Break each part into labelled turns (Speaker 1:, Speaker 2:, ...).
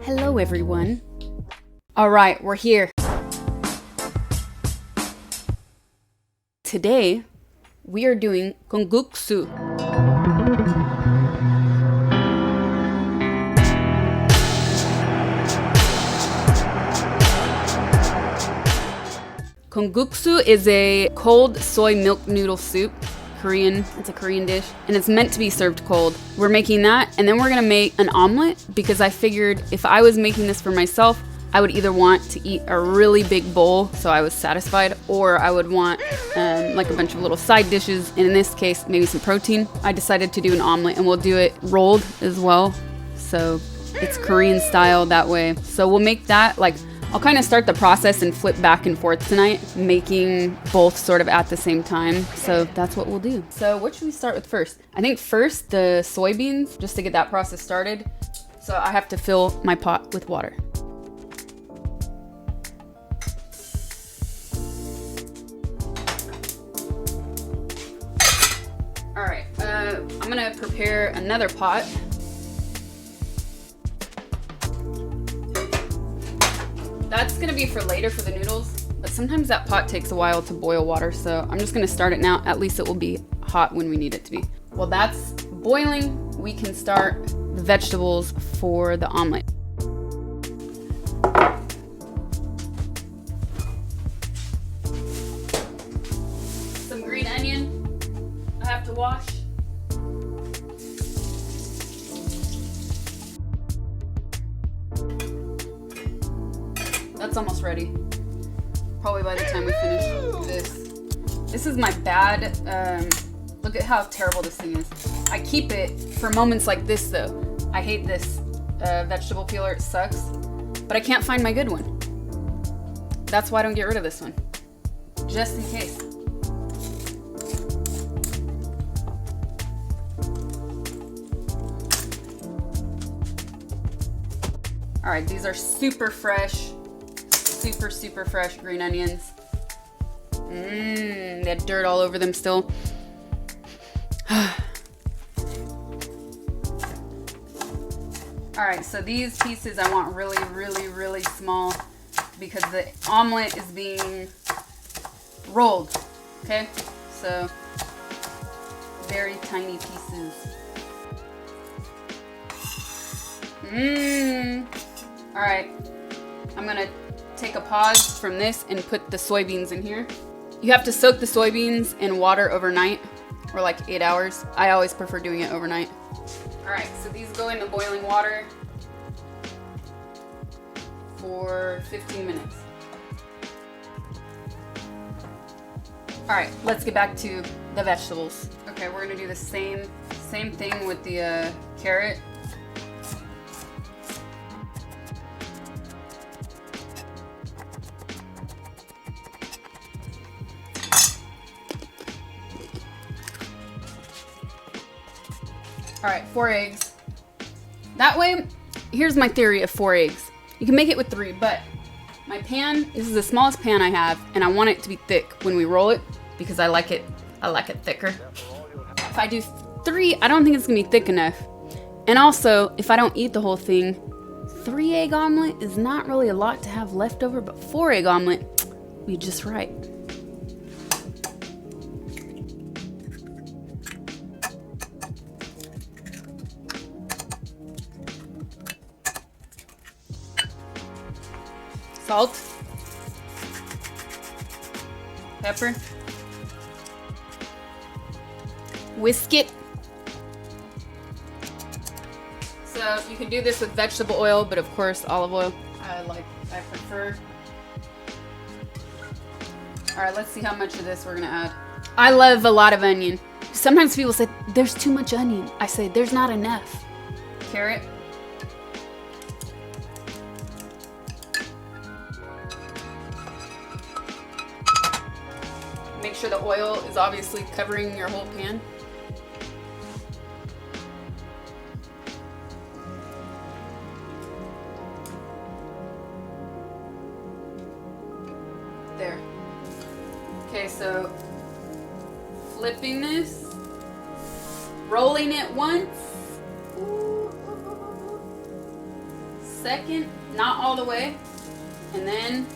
Speaker 1: Hello everyone. Alright, we're here. Today, we are doing kongguksu. Kongguksu is a cold soy milk noodle soup. Korean, it's a Korean dish, and it's meant to be served cold. We're making that, and then we're gonna make an omelet because I figured if I was making this for myself, I would either want to eat a really big bowl so I was satisfied, or I would want like a bunch of little side dishes, and in this case, maybe some protein. I decided to do an omelet, and we'll do it rolled as well, so it's Korean style that way. So we'll make that, like, I'll kind of start the process and flip back and forth tonight, making both sort of at the same time. So that's what we'll do. So what should we start with first? I think first the soybeans, just to get that process started. So I have to fill my pot with water. All right, I'm gonna prepare another pot. That's gonna be for later for the noodles, but sometimes that pot takes a while to boil water, so I'm just gonna start it now. At least it will be hot when we need it to be. While that's boiling, we can start the vegetables for the omelet. Some green onion, I have to wash. That's almost ready. Probably by the time we finish this. This is my bad, look at how terrible this thing is. I keep it for moments like this though. I hate this vegetable peeler, it sucks. But I can't find my good one. That's why I don't get rid of this one. Just in case. All right, these are super fresh. Super fresh green onions. They had dirt all over them still. Alright, so these pieces I want really small because the omelet is being rolled. Okay? So very tiny pieces. Alright. I'm gonna take a pause from this and put the soybeans in here. You have to soak the soybeans in water overnight, or like 8 hours. I always prefer doing it overnight. All right, so these go in the boiling water for 15 minutes. All right, let's get back to the vegetables. Okay, we're gonna do the same thing with the carrot. All right, 4 eggs. That way, here's my theory of 4 eggs. You can make it with 3, but my pan, this is the smallest pan I have, and I want it to be thick when we roll it because I like it thicker. If I do 3, I don't think it's gonna be thick enough. And also, if I don't eat the whole thing, 3 egg omelet is not really a lot to have left over, but 4 egg omelet would be just right. Salt, pepper, whisk it. So you can do this with vegetable oil, but of course olive oil I prefer. All right, let's see how much of this we're gonna add. I love a lot of onion. Sometimes people say there's too much onion. I say there's not enough. Carrot. Make sure the oil is obviously covering your whole pan. There. Okay, so flipping this, rolling it once, second, not all the way, and then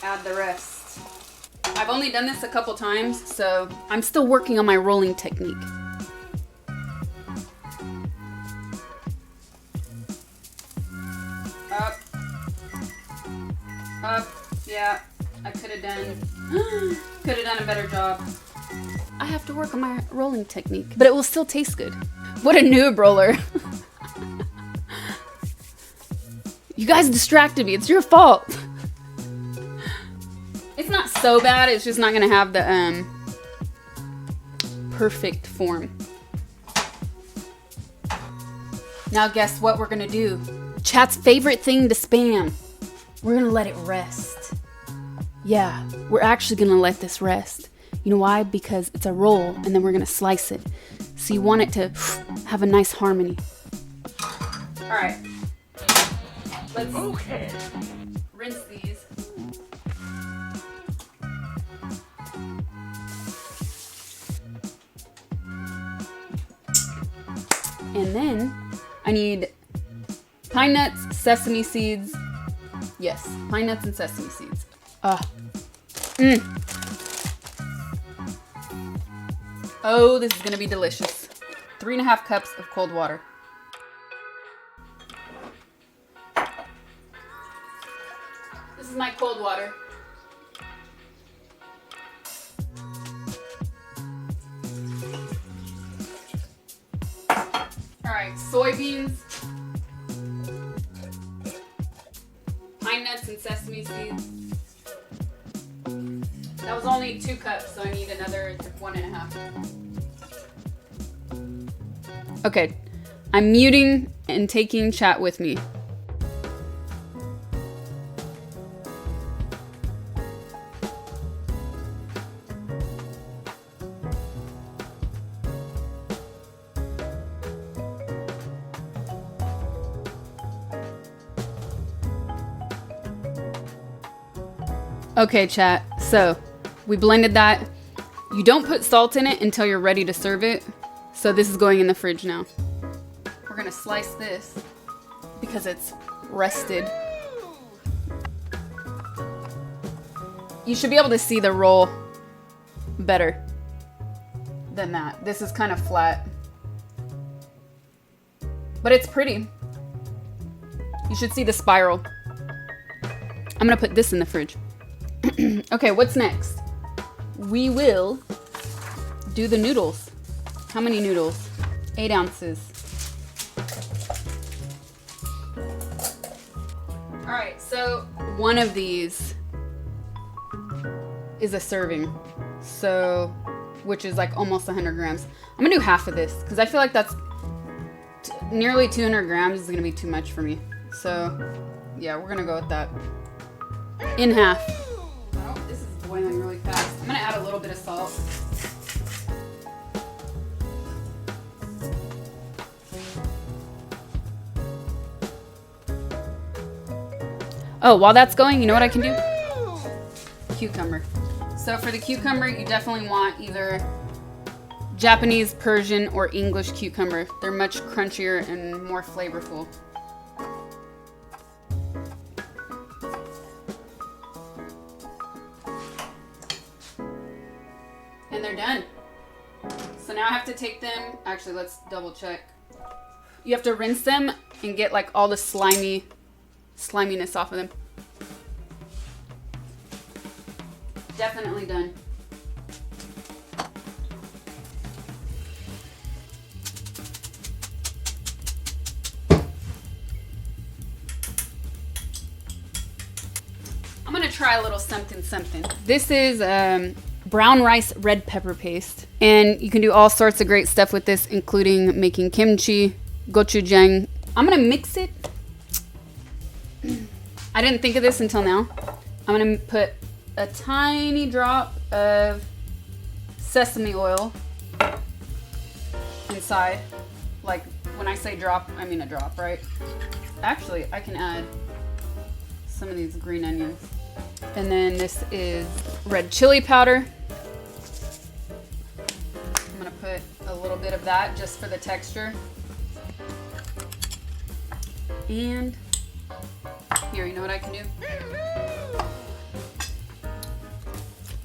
Speaker 1: add the rest. I've only done this a couple times, so I'm still working on my rolling technique. Up. Up. Yeah, I could have done a better job. I have to work on my rolling technique, but it will still taste good. What a noob roller. You guys distracted me. It's your fault. It's not so bad. It's just not gonna have the perfect form. Now guess what we're gonna do? Chat's favorite thing to spam. We're gonna let it rest. Yeah, we're actually gonna let this rest. You know why? Because it's a roll and then we're gonna slice it. So you want it to have a nice harmony. All right, let's rinse these. And then I need pine nuts, sesame seeds. Yes, pine nuts and sesame seeds. Oh, this is gonna be delicious. 3.5 cups of cold water. This is my cold water. All right, soybeans, pine nuts and sesame seeds. That was only 2 cups, so I need another 1.5. Okay, I'm muting and taking chat with me. Okay, chat, so we blended that. You don't put salt in it until you're ready to serve it. So this is going in the fridge now. We're gonna slice this because it's rested. You should be able to see the roll better than that. This is kind of flat, but it's pretty. You should see the spiral. I'm gonna put this in the fridge. Okay, what's next? We will do the noodles. How many noodles? 8 ounces. All right, so one of these is a serving, so which is like almost 100 grams. I'm gonna do half of this because I feel like that's nearly 200 grams is gonna be too much for me. So yeah, we're gonna go with that. In half. Oh, this is boiling really fast. I'm gonna add a little bit of salt. Oh, while that's going, you know what I can do? Cucumber. So for the cucumber, you definitely want either Japanese, Persian, or English cucumber. They're much crunchier and more flavorful. And they're done. So now I have to take them, actually let's double check. You have to rinse them and get like all the sliminess off of them. Definitely done. I'm gonna try a little something. This is brown rice red pepper paste, and you can do all sorts of great stuff with this, including making kimchi, gochujang. I'm gonna mix it. I didn't think of this until now. I'm gonna put a tiny drop of sesame oil inside. Like when I say drop, I mean a drop, right? Actually, I can add some of these green onions. And then this is red chili powder. I'm gonna put a little bit of that just for the texture. And here, you know what I can do?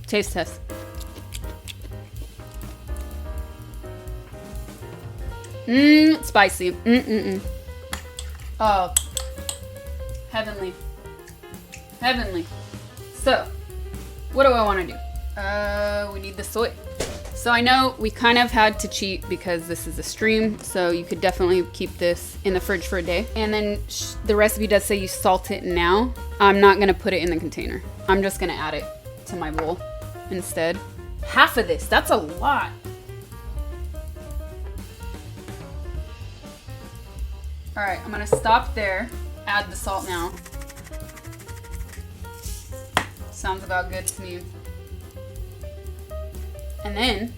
Speaker 1: Taste test. Spicy. Oh, heavenly. Heavenly. So, what do I want to do? We need the soy. So I know we kind of had to cheat because this is a stream, so you could definitely keep this in the fridge for a day. And then the recipe does say you salt it now. I'm not gonna put it in the container. I'm just gonna add it to my bowl instead. Half of this, that's a lot. All right, I'm gonna stop there, add the salt now. Sounds about good to me. And then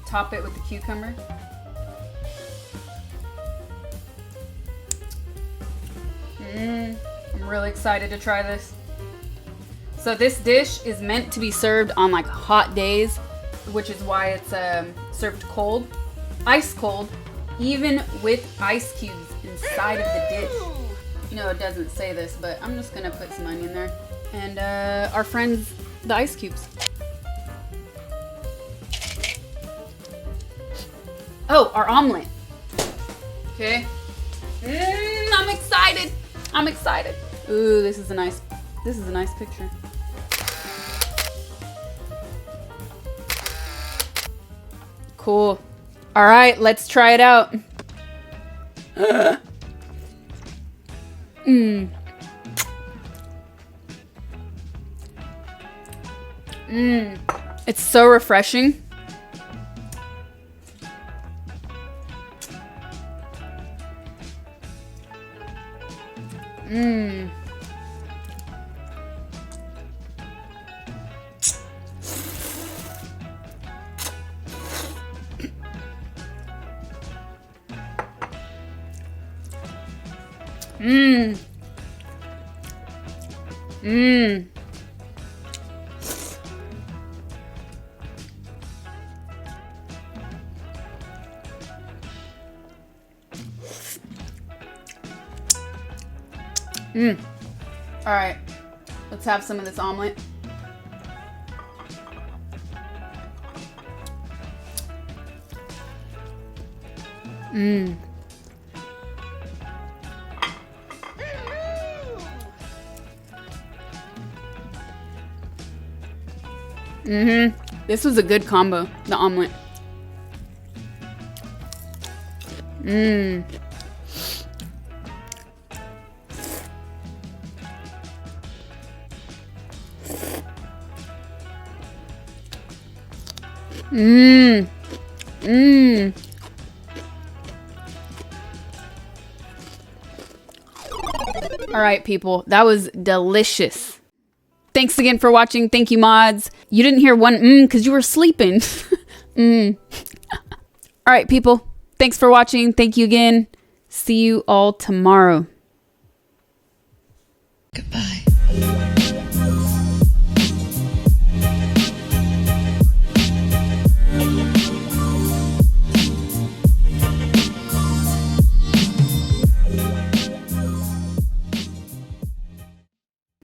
Speaker 1: top it with the cucumber. I'm really excited to try this. So this dish is meant to be served on like hot days, which is why it's served cold, ice cold, even with ice cubes inside of the dish. You know, it doesn't say this, but I'm just gonna put some onion there. And our friends, the ice cubes. Oh, our omelet. Okay. I'm excited. I'm excited. Ooh, this is a nice picture. Cool. All right, let's try it out. It's so refreshing. All right, let's have some of this omelet. This was a good combo, the omelet. All right, people, that was delicious. Thanks again for watching. Thank you, mods. You didn't hear one because you were sleeping. All right, people, thanks for watching. Thank you again. See you all tomorrow.
Speaker 2: Goodbye.